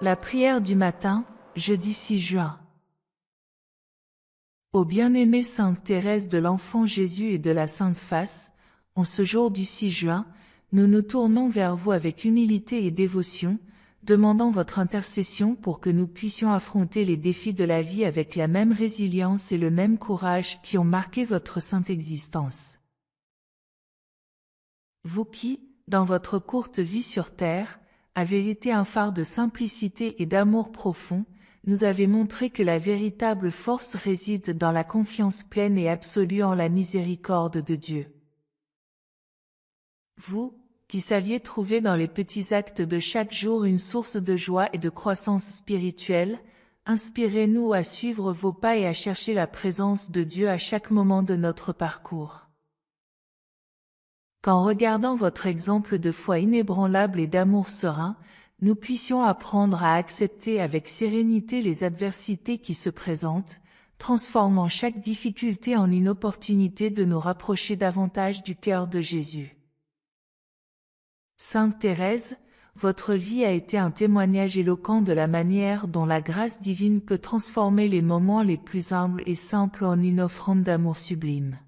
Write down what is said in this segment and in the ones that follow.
La prière du matin, jeudi 6 juin. Ô bien-aimée Sainte Thérèse de l'Enfant Jésus et de la Sainte Face, en ce jour du 6 juin, nous nous tournons vers vous avec humilité et dévotion, demandant votre intercession pour que nous puissions affronter les défis de la vie avec la même résilience et le même courage qui ont marqué votre sainte existence. Vous qui, dans votre courte vie sur terre, avez été un phare de simplicité et d'amour profond, nous avez montré que la véritable force réside dans la confiance pleine et absolue en la miséricorde de Dieu. Vous, qui saviez trouver dans les petits actes de chaque jour une source de joie et de croissance spirituelle, inspirez-nous à suivre vos pas et à chercher la présence de Dieu à chaque moment de notre parcours. Qu'en regardant votre exemple de foi inébranlable et d'amour serein, nous puissions apprendre à accepter avec sérénité les adversités qui se présentent, transformant chaque difficulté en une opportunité de nous rapprocher davantage du cœur de Jésus. Sainte Thérèse, votre vie a été un témoignage éloquent de la manière dont la grâce divine peut transformer les moments les plus humbles et simples en une offrande d'amour sublime.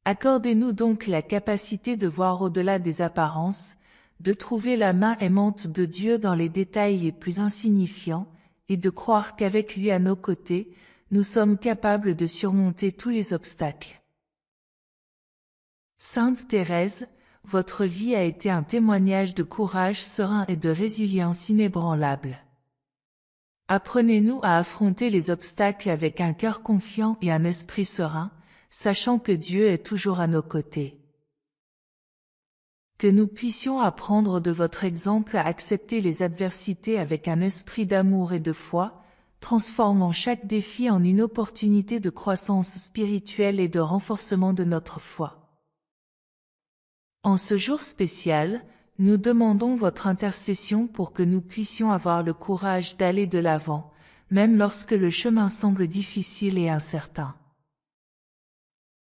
Accordez-nous donc la capacité de voir au-delà des apparences, de trouver la main aimante de Dieu dans les détails les plus insignifiants, et de croire qu'avec lui à nos côtés, nous sommes capables de surmonter tous les obstacles. Sainte Thérèse, votre vie a été un témoignage de courage serein et de résilience inébranlable. Apprenez-nous à affronter les obstacles avec un cœur confiant et un esprit serein, sachant que Dieu est toujours à nos côtés. Que nous puissions apprendre de votre exemple à accepter les adversités avec un esprit d'amour et de foi, transformant chaque défi en une opportunité de croissance spirituelle et de renforcement de notre foi. En ce jour spécial, nous demandons votre intercession pour que nous puissions avoir le courage d'aller de l'avant, même lorsque le chemin semble difficile et incertain.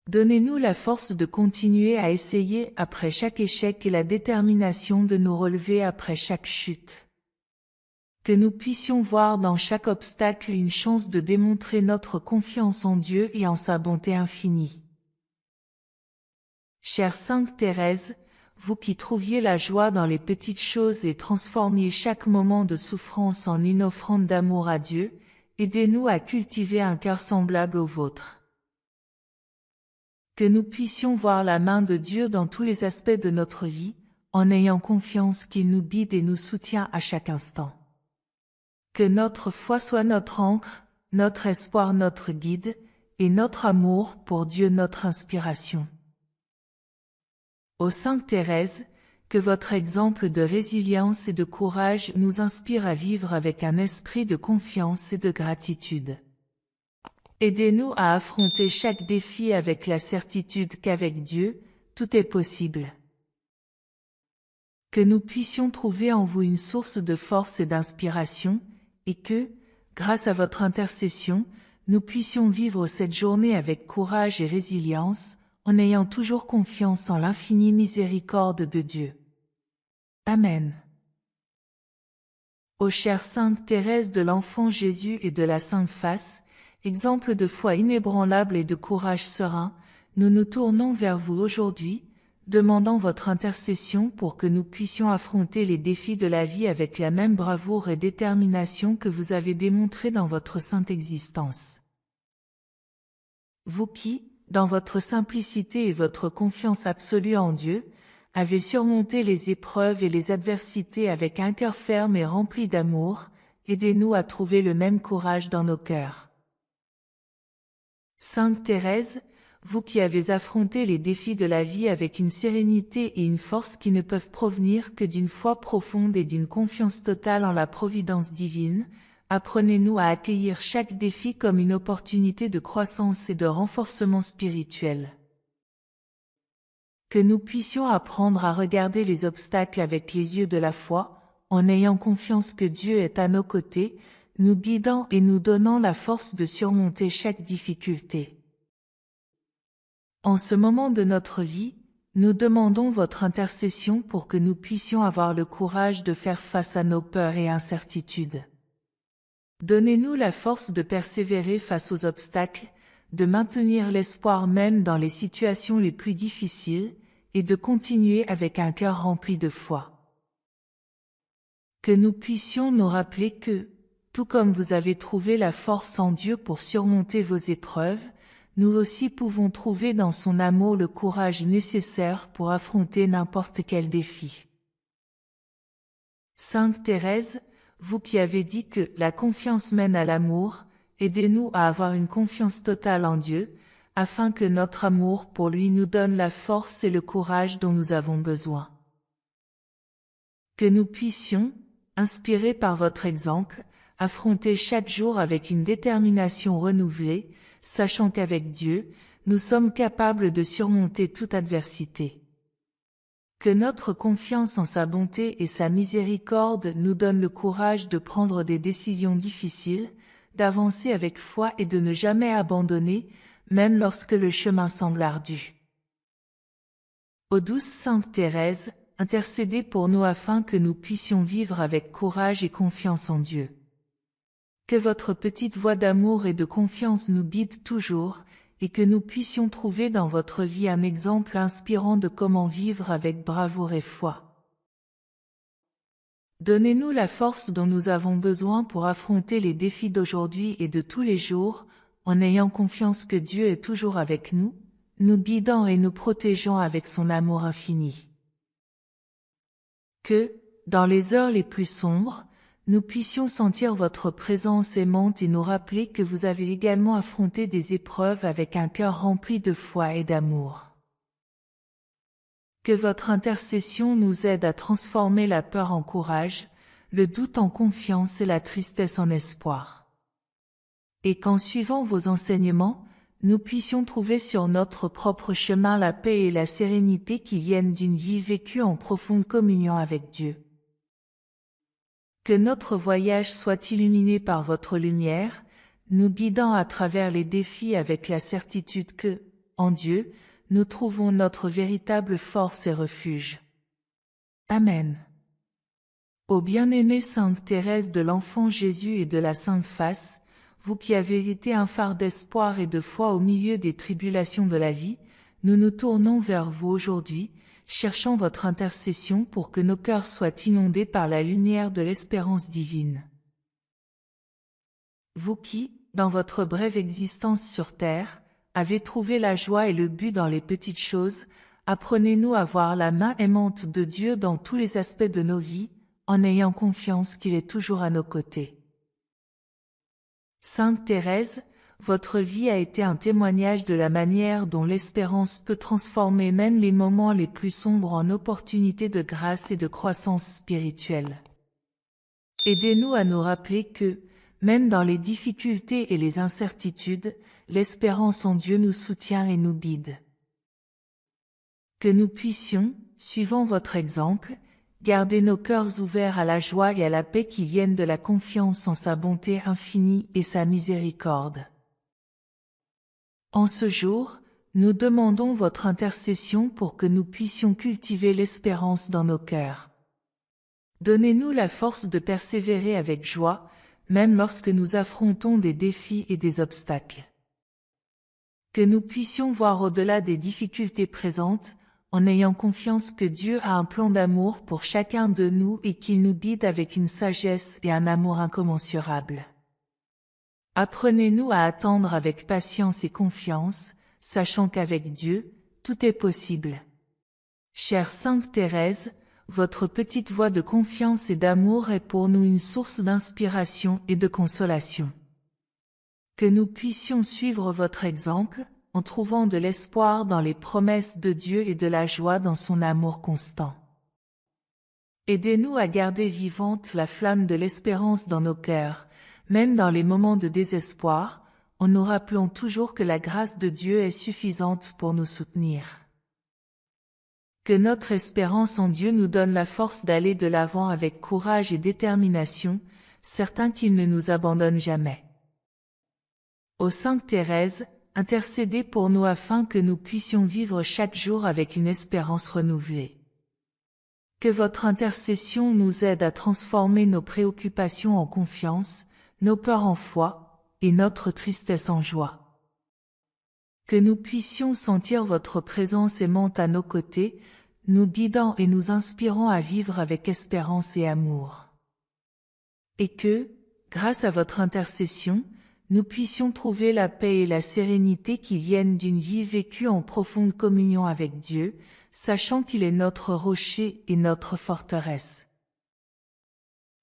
Donnez-nous la force de continuer à essayer après chaque échec et la détermination de nous relever après chaque chute. Que nous puissions voir dans chaque obstacle une chance de démontrer notre confiance en Dieu et en sa bonté infinie. Chère Sainte Thérèse, vous qui trouviez la joie dans les petites choses et transformiez chaque moment de souffrance en une offrande d'amour à Dieu, aidez-nous à cultiver un cœur semblable au vôtre. Que nous puissions voir la main de Dieu dans tous les aspects de notre vie, en ayant confiance qu'il nous guide et nous soutient à chaque instant. Que notre foi soit notre ancre, notre espoir notre guide, et notre amour pour Dieu notre inspiration. Ô Sainte Thérèse, que votre exemple de résilience et de courage nous inspire à vivre avec un esprit de confiance et de gratitude. Aidez-nous à affronter chaque défi avec la certitude qu'avec Dieu, tout est possible. Que nous puissions trouver en vous une source de force et d'inspiration, et que, grâce à votre intercession, nous puissions vivre cette journée avec courage et résilience, en ayant toujours confiance en l'infinie miséricorde de Dieu. Amen. Ô chère Sainte Thérèse de l'Enfant Jésus et de la Sainte Face, exemple de foi inébranlable et de courage serein, nous nous tournons vers vous aujourd'hui, demandant votre intercession pour que nous puissions affronter les défis de la vie avec la même bravoure et détermination que vous avez démontré dans votre sainte existence. Vous qui, dans votre simplicité et votre confiance absolue en Dieu, avez surmonté les épreuves et les adversités avec un cœur ferme et rempli d'amour, aidez-nous à trouver le même courage dans nos cœurs. Sainte Thérèse, vous qui avez affronté les défis de la vie avec une sérénité et une force qui ne peuvent provenir que d'une foi profonde et d'une confiance totale en la providence divine, apprenez-nous à accueillir chaque défi comme une opportunité de croissance et de renforcement spirituel. Que nous puissions apprendre à regarder les obstacles avec les yeux de la foi, en ayant confiance que Dieu est à nos côtés, nous guidant et nous donnant la force de surmonter chaque difficulté. En ce moment de notre vie, nous demandons votre intercession pour que nous puissions avoir le courage de faire face à nos peurs et incertitudes. Donnez-nous la force de persévérer face aux obstacles, de maintenir l'espoir même dans les situations les plus difficiles, et de continuer avec un cœur rempli de foi. Que nous puissions nous rappeler que, tout comme vous avez trouvé la force en Dieu pour surmonter vos épreuves, nous aussi pouvons trouver dans son amour le courage nécessaire pour affronter n'importe quel défi. Sainte Thérèse, vous qui avez dit que la confiance mène à l'amour, aidez-nous à avoir une confiance totale en Dieu, afin que notre amour pour lui nous donne la force et le courage dont nous avons besoin. Que nous puissions, inspirés par votre exemple, affronter chaque jour avec une détermination renouvelée, sachant qu'avec Dieu, nous sommes capables de surmonter toute adversité. Que notre confiance en sa bonté et sa miséricorde nous donne le courage de prendre des décisions difficiles, d'avancer avec foi et de ne jamais abandonner, même lorsque le chemin semble ardu. Ô douce Sainte Thérèse, intercédez pour nous afin que nous puissions vivre avec courage et confiance en Dieu. Que votre petite voix d'amour et de confiance nous guide toujours, et que nous puissions trouver dans votre vie un exemple inspirant de comment vivre avec bravoure et foi. Donnez-nous la force dont nous avons besoin pour affronter les défis d'aujourd'hui et de tous les jours, en ayant confiance que Dieu est toujours avec nous, nous guidant et nous protégeant avec son amour infini. Que, dans les heures les plus sombres, nous puissions sentir votre présence aimante et nous rappeler que vous avez également affronté des épreuves avec un cœur rempli de foi et d'amour. Que votre intercession nous aide à transformer la peur en courage, le doute en confiance et la tristesse en espoir. Et qu'en suivant vos enseignements, nous puissions trouver sur notre propre chemin la paix et la sérénité qui viennent d'une vie vécue en profonde communion avec Dieu. Que notre voyage soit illuminé par votre lumière, nous guidant à travers les défis avec la certitude que, en Dieu, nous trouvons notre véritable force et refuge. Amen. Ô bien-aimée Sainte Thérèse de l'Enfant Jésus et de la Sainte Face, vous qui avez été un phare d'espoir et de foi au milieu des tribulations de la vie, nous nous tournons vers vous aujourd'hui, cherchant votre intercession pour que nos cœurs soient inondés par la lumière de l'espérance divine. Vous qui, dans votre brève existence sur terre, avez trouvé la joie et le but dans les petites choses, apprenez-nous à voir la main aimante de Dieu dans tous les aspects de nos vies, en ayant confiance qu'il est toujours à nos côtés. Sainte Thérèse, votre vie a été un témoignage de la manière dont l'espérance peut transformer même les moments les plus sombres en opportunités de grâce et de croissance spirituelle. Aidez-nous à nous rappeler que, même dans les difficultés et les incertitudes, l'espérance en Dieu nous soutient et nous guide. Que nous puissions, suivant votre exemple, garder nos cœurs ouverts à la joie et à la paix qui viennent de la confiance en sa bonté infinie et sa miséricorde. En ce jour, nous demandons votre intercession pour que nous puissions cultiver l'espérance dans nos cœurs. Donnez-nous la force de persévérer avec joie, même lorsque nous affrontons des défis et des obstacles. Que nous puissions voir au-delà des difficultés présentes, en ayant confiance que Dieu a un plan d'amour pour chacun de nous et qu'il nous guide avec une sagesse et un amour incommensurables. Apprenez-nous à attendre avec patience et confiance, sachant qu'avec Dieu, tout est possible. Chère Sainte Thérèse, votre petite voix de confiance et d'amour est pour nous une source d'inspiration et de consolation. Que nous puissions suivre votre exemple, en trouvant de l'espoir dans les promesses de Dieu et de la joie dans son amour constant. Aidez-nous à garder vivante la flamme de l'espérance dans nos cœurs, même dans les moments de désespoir, en nous rappelant toujours que la grâce de Dieu est suffisante pour nous soutenir. Que notre espérance en Dieu nous donne la force d'aller de l'avant avec courage et détermination, certains qu'il ne nous abandonne jamais. Ô Sainte Thérèse, intercédez pour nous afin que nous puissions vivre chaque jour avec une espérance renouvelée. Que votre intercession nous aide à transformer nos préoccupations en confiance, nos peurs en foi, et notre tristesse en joie. Que nous puissions sentir votre présence aimante à nos côtés, nous guidant et nous inspirant à vivre avec espérance et amour. Et que, grâce à votre intercession, nous puissions trouver la paix et la sérénité qui viennent d'une vie vécue en profonde communion avec Dieu, sachant qu'il est notre rocher et notre forteresse.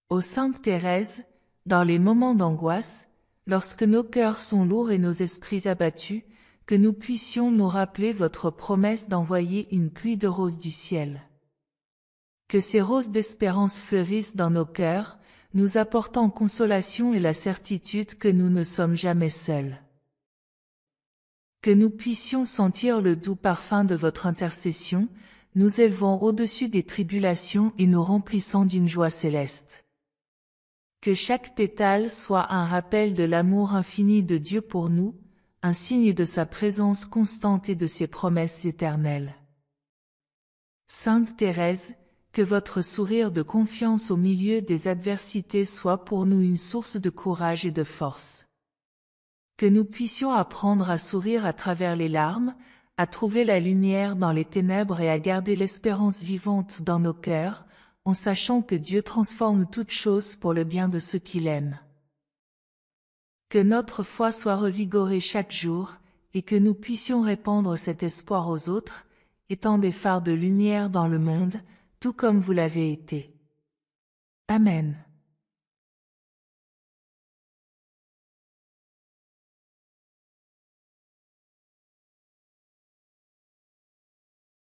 Ô Sainte Thérèse, dans les moments d'angoisse, lorsque nos cœurs sont lourds et nos esprits abattus, que nous puissions nous rappeler votre promesse d'envoyer une pluie de roses du ciel. Que ces roses d'espérance fleurissent dans nos cœurs, nous apportant consolation et la certitude que nous ne sommes jamais seuls. Que nous puissions sentir le doux parfum de votre intercession, nous élevant au-dessus des tribulations et nous remplissant d'une joie céleste. Que chaque pétale soit un rappel de l'amour infini de Dieu pour nous, un signe de sa présence constante et de ses promesses éternelles. Sainte Thérèse, que votre sourire de confiance au milieu des adversités soit pour nous une source de courage et de force. Que nous puissions apprendre à sourire à travers les larmes, à trouver la lumière dans les ténèbres et à garder l'espérance vivante dans nos cœurs, en sachant que Dieu transforme toutes choses pour le bien de ceux qui l'aiment. Que notre foi soit revigorée chaque jour, et que nous puissions répandre cet espoir aux autres, étant des phares de lumière dans le monde, tout comme vous l'avez été. Amen.